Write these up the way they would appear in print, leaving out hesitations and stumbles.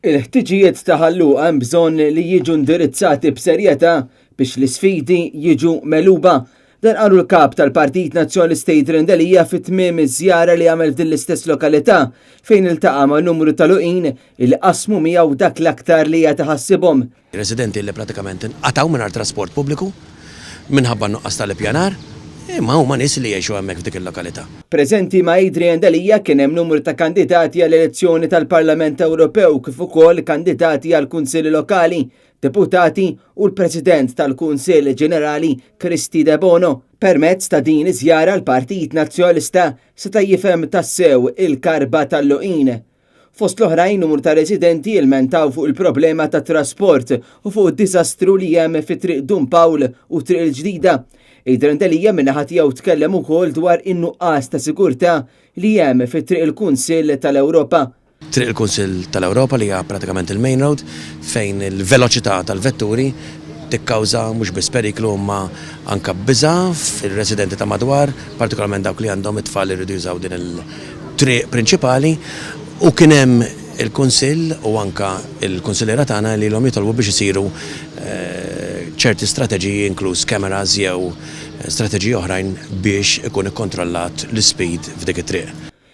Il-ħtiġijiet ta' ħalluqa hemm bżonn li jiġu indirizzati b'serjetà biex l-isfidi jiġu meluba. Dan qalu l-kap tal-Partit Nazzjonalista Jidher fit-tmiem iż-żjara li għamel f'din l-istess lokalità fejn iltaqa' ma' numru tal-uqin il qasmu miegħu dak l-aktar li hija taħassibhom. Residenti li pratikament inqataw mingħajr trasport pubbliku minħabba nuqqas tal-ippjanar, imma huma nies li jgħixu hemmhekk f'dik il-lokalità. Preżenti ma' Adrian Dalija kien hemm numru ta' kandidati għall-elezzjoni tal-Parlament Ewropew kif ukoll kandidati għall kunsilli lokali, deputati u l-President tal-Kunsill Ġenerali Kristi De Bono. Permezz ta' din iż-żjara l-Partit Nazzjonalista seta' jifhem tassew il-karba tal-luqin. Fost l-oħrajn numru ta' residenti ilmentaw fuq il-problema ta' trasport u fuq id-diżastru li hemm fit-triq Dun Pawl u triq il-ġdida. Adrian Dalija min-naħa tiegħu tkellem ukoll dwar in-nuqqas ta' sigurtà li hemm fit-triq il-Kunsill tal-Ewropa. Triq il-Kunsill tal-Ewropa li hija pratikament il-main road fejn il-veloċità tal-vetturi tikkawża mhux biss periklu imma anke biża' fir-residenti ta' madwar, partikolarment dawk li għandhom it-tfal iridu jużaw din il-triq prinċipali u kien hemm il-Kunsill u anke il-Kunsilliera tagħna li l-hom jitolbu biex isiru ċerti strateġiji inkluż kameras jew strateġiji oħrajn biex ikun ikkontrollat l-speed f'dik it-triq.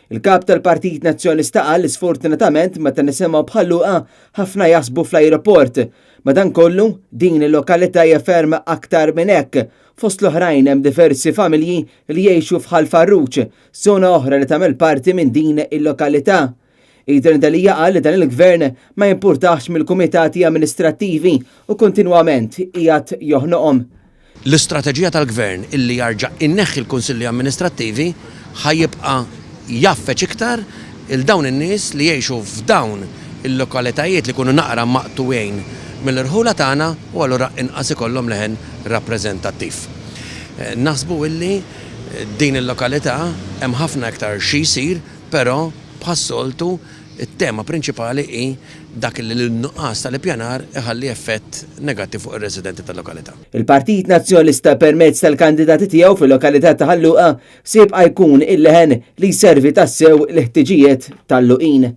Il-kap tal-Partit Nazzjonalista qal li sfortunatament meta nisimgħu bħalluqa ħafna jaħsbu fl-ajruport. Madankollu din il-lokalità hija ferm aktar minn hekk. Fost l-oħrajn hemm diversi familji li jgħixu f'Ħal Farruċ, żona oħra li tagħmel parti minn din il-lokalità. Adrian Dalija qal li dan il-gvern ma jimpurtax mill-kumitati amministrattivi u kontinwament qiegħed joħnoqhom. L-istrateġija tal-gvern illi jarġa' inneħħi l-kunsilli amministrattivi ħajjibqa' jaffeċ iktar il-dawn in-nies li jgħixu f'dawn il-lokalitajiet li jkunu naqra maqtuwejn mill-irħula tagħna u allura inqas ikollhom leħen rappreżentattiv. Naħsbu illi din il-lokalità hemm ħafna iktar xi jsir, però bħas-soltu it-tema prinċipali hi dak li l-nuqqas tal-ippjanar iħalli effett negattiv fuq ir-residenti tal-lokalità. Il-Partit Nazzjonalista permezz tal-kandidati tiegħu fil-lokalità ta' ħalluqa sibqa' jkun il-leħen li jservi tassew l-ħtiġijiet tal-luqin.